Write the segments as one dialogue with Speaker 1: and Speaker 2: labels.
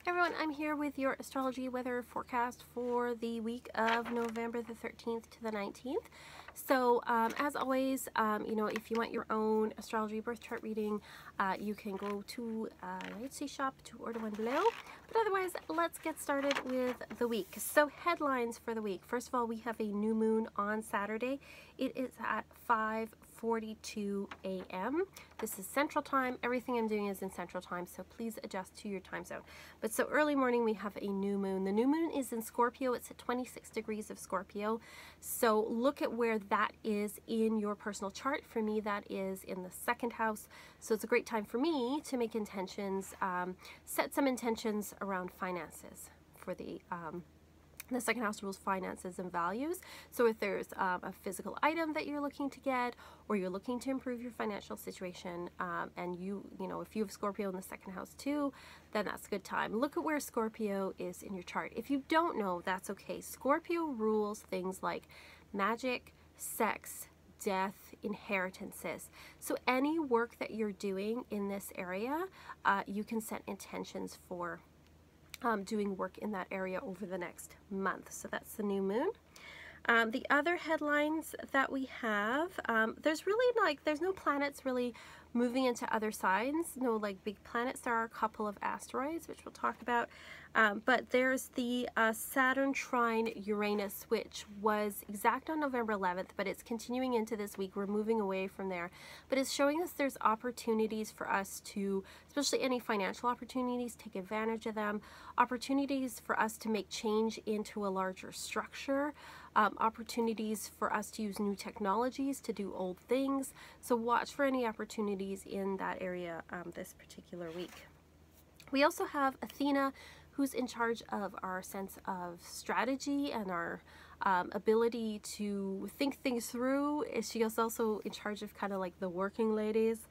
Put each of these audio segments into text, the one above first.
Speaker 1: Everyone, I'm here with your astrology weather forecast for the week of November the 13th to the 19th. So as always, if you want your own astrology birth chart reading, you can go to Etsy shop to order one below. But otherwise, let's get started with the week. So headlines for the week. First of all, we have a new moon on Saturday. It is at 5:42 a.m. This is Central Time. Everything I'm doing is in Central Time, so please adjust to your time zone. But so early morning, we have a new moon. The new moon is in Scorpio. It's at 26 degrees of Scorpio. So look at where that is in your personal chart. For me, that is in the second house. So it's a great time for me to make intentions, set some intentions around finances for the second house rules finances and values. So if there's a physical item that you're looking to get, or you're looking to improve your financial situation, and if you have Scorpio in the second house too, then that's a good time. Look at where Scorpio is in your chart. If you don't know, that's okay. Scorpio rules things like magic, sex, death, inheritances. So any work that you're doing in this area, you can set intentions for doing work in that area over the next month. So that's the new moon. The other headlines that we have, there's no planets really moving into other signs, no like big planets. There are a couple of asteroids, which we'll talk about, but there's the Saturn trine Uranus, which was exact on November 11th, but it's continuing into this week. We're moving away from there, but it's showing us there's opportunities for us to, especially any financial opportunities, take advantage of them, opportunities for us to make change into a larger structure, opportunities for us to use new technologies to do old things. So watch for any opportunities in that area this particular week. We also have Athena, who's in charge of our sense of strategy and our ability to think things through. She is also in charge of kind of like the working ladies,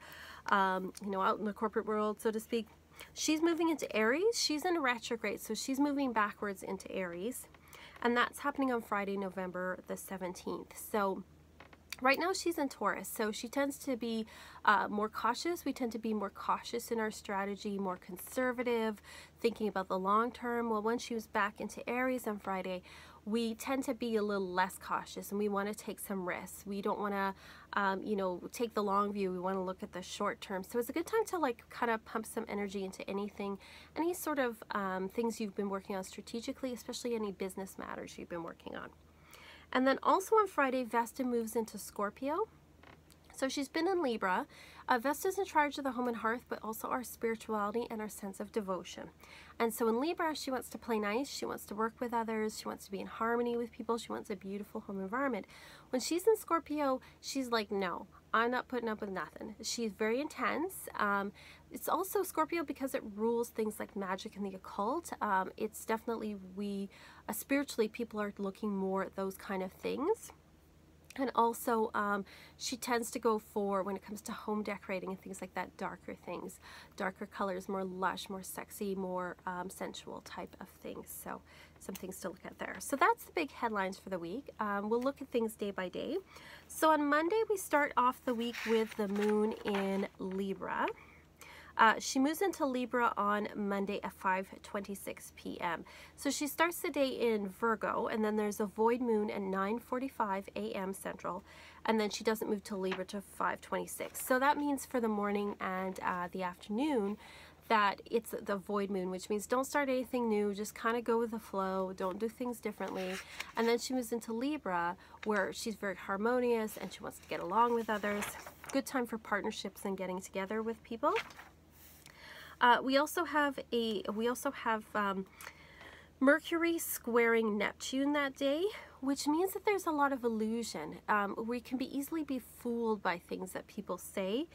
Speaker 1: out in the corporate world, so to speak. She's moving into Aries. She's in a retrograde, so she's moving backwards into Aries. And that's happening on Friday, November the 17th. So right now she's in Taurus, so she tends to be more cautious. We tend to be more cautious in our strategy, more conservative, thinking about the long term. Well, when she was back into Aries on Friday, we tend to be a little less cautious, and we want to take some risks. We don't want to, take the long view. We want to look at the short term. So it's a good time to like kind of pump some energy into any sort of things you've been working on strategically, especially any business matters you've been working on. And then also on Friday, Vesta moves into Scorpio. So she's been in Libra. Vesta's in charge of the home and hearth, but also our spirituality and our sense of devotion. And so in Libra, she wants to play nice. She wants to work with others. She wants to be in harmony with people. She wants a beautiful home environment. When she's in Scorpio, she's like, no, I'm not putting up with nothing. She's very intense. It's also Scorpio because it rules things like magic and the occult. It's definitely spiritually, people are looking more at those kind of things. And also, she tends to go for, when it comes to home decorating and things like that, darker things, darker colors, more lush, more sexy, more sensual type of things. So some things to look at there. So that's the big headlines for the week. We'll look at things day by day. So on Monday, we start off the week with the moon in Libra. She moves into Libra on Monday at 5:26 p.m. So she starts the day in Virgo, and then there's a void moon at 9:45 a.m. Central, and then she doesn't move to Libra to 5:26. So that means for the morning and the afternoon that it's the void moon, which means don't start anything new, just kind of go with the flow, don't do things differently. And then she moves into Libra, where she's very harmonious and she wants to get along with others. Good time for partnerships and getting together with people. We also have Mercury squaring Neptune that day, which means that there's a lot of illusion. We can easily be fooled by things that people say.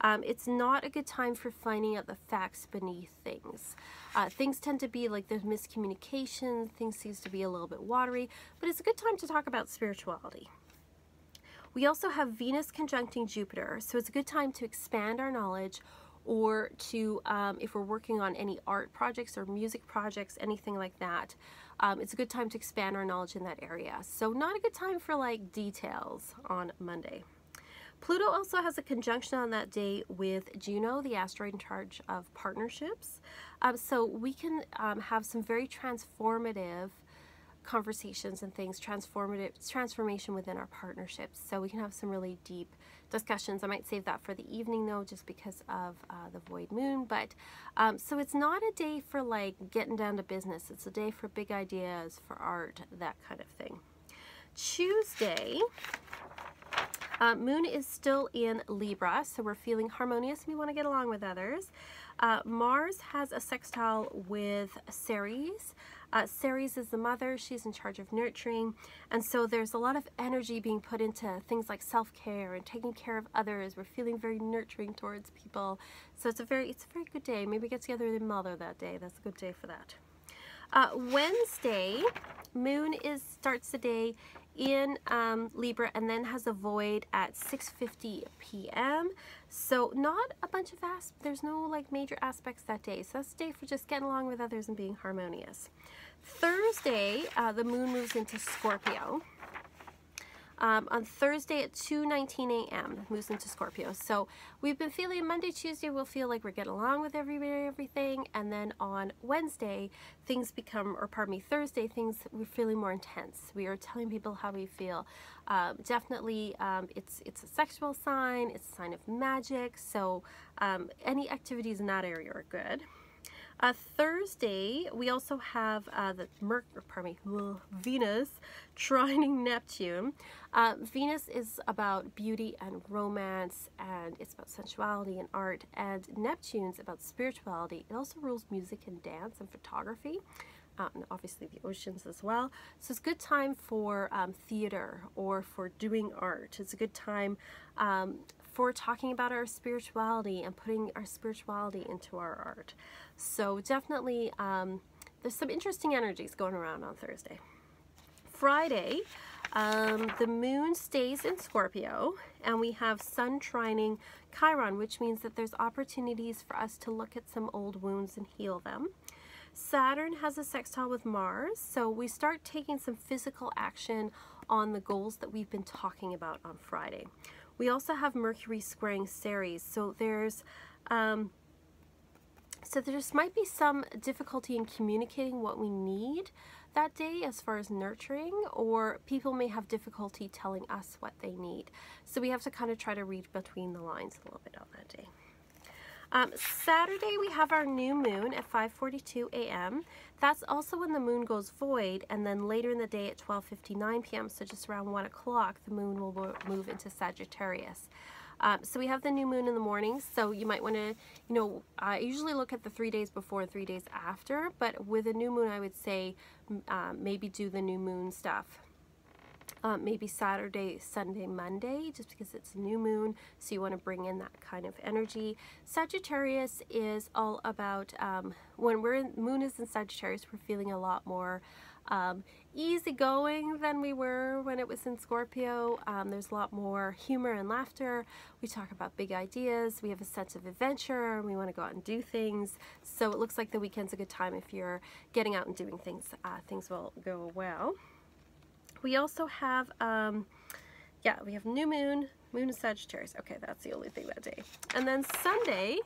Speaker 1: It's not a good time for finding out the facts beneath things. Things tend to be like there's miscommunication, things seems to be a little bit watery, but it's a good time to talk about spirituality. We also have Venus conjuncting Jupiter, so it's a good time to expand our knowledge, or to, if we're working on any art projects or music projects, anything like that, it's a good time to expand our knowledge in that area. So not a good time for like details on Monday. Pluto also has a conjunction on that day with Juno, the asteroid in charge of partnerships. So we can have some very transformative conversations and things, transformation within our partnerships. So we can have some really deep discussions. I might save that for the evening though, just because of the void moon. But so it's not a day for like getting down to business. It's a day for big ideas, for art, that kind of thing. Tuesday, moon is still in Libra, so we're feeling harmonious and we want to get along with others. Mars has a sextile with Ceres. Ceres is the mother, she's in charge of nurturing, and so there's a lot of energy being put into things like self-care and taking care of others. We're feeling very nurturing towards people, so it's a very good day. Maybe get together with your mother that day. That's a good day for that. Wednesday, moon starts the day in Libra and then has a void at 6:50 p.m. So not a bunch of there's no like major aspects that day. So that's a day for just getting along with others and being harmonious. Thursday, the moon moves into Scorpio. On Thursday at 2:19 a.m. moves into Scorpio. So we've been feeling Monday, Tuesday, we'll feel like we're getting along with everybody, everything. And then on Wednesday, things become, or pardon me, Thursday, we're feeling more intense. We are telling people how we feel. Definitely, it's a sexual sign. It's a sign of magic. So any activities in that area are good. Thursday, we also have Venus trining Neptune. Venus is about beauty and romance, and it's about sensuality and art, and Neptune's about spirituality. It also rules music and dance and photography, and obviously the oceans as well. So it's a good time for theater or for doing art. It's a good time for talking about our spirituality and putting our spirituality into our art. So definitely there's some interesting energies going around on Thursday. Friday, the moon stays in Scorpio and we have sun trining Chiron, which means that there's opportunities for us to look at some old wounds and heal them. Saturn has a sextile with Mars, so we start taking some physical action on the goals that we've been talking about on Friday. We also have Mercury squaring Ceres, so there might be some difficulty in communicating what we need that day as far as nurturing, or people may have difficulty telling us what they need. So we have to kind of try to read between the lines a little bit on that day. Saturday, we have our new moon at 5:42 a.m. That's also when the moon goes void, and then later in the day at 12:59 p.m., so just around 1 o'clock, the moon will move into Sagittarius. So we have the new moon in the morning, so you might want to, I usually look at the 3 days before and 3 days after, but with a new moon, I would say maybe do the new moon stuff. Maybe Saturday, Sunday, Monday, just because it's a new moon, so you want to bring in that kind of energy. Sagittarius is all about, when moon is in Sagittarius, we're feeling a lot more easygoing than we were when it was in Scorpio. There's a lot more humor and laughter. We talk about big ideas. We have a sense of adventure. We want to go out and do things. So it looks like the weekend's a good time if you're getting out and doing things. Things will go well. We also have, we have new moon, moon in Sagittarius. Okay, that's the only thing that day. And then Sunday,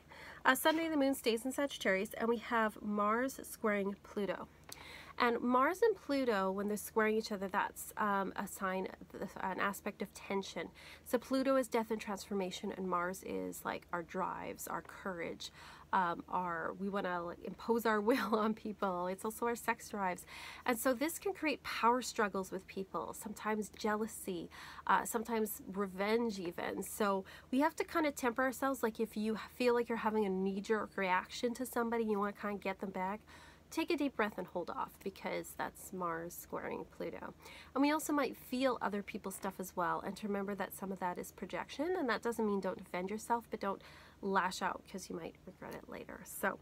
Speaker 1: the moon stays in Sagittarius, and we have Mars squaring Pluto. And Mars and Pluto, when they're squaring each other, that's a sign, an aspect of tension. So Pluto is death and transformation, and Mars is like our drives, our courage, we want to impose our will on people. It's also our sex drives. And so this can create power struggles with people, sometimes jealousy, sometimes revenge even. So we have to kind of temper ourselves. Like if you feel like you're having a knee-jerk reaction to somebody, you want to kind of get them back, take a deep breath and hold off, because that's Mars squaring Pluto. And we also might feel other people's stuff as well, and to remember that some of that is projection, and that doesn't mean don't defend yourself, but don't lash out because you might regret it later. So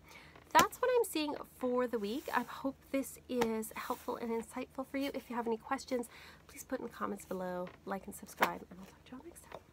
Speaker 1: that's what I'm seeing for the week. I hope this is helpful and insightful for you. If you have any questions, please put in the comments below, like and subscribe, and I'll talk to you all next time.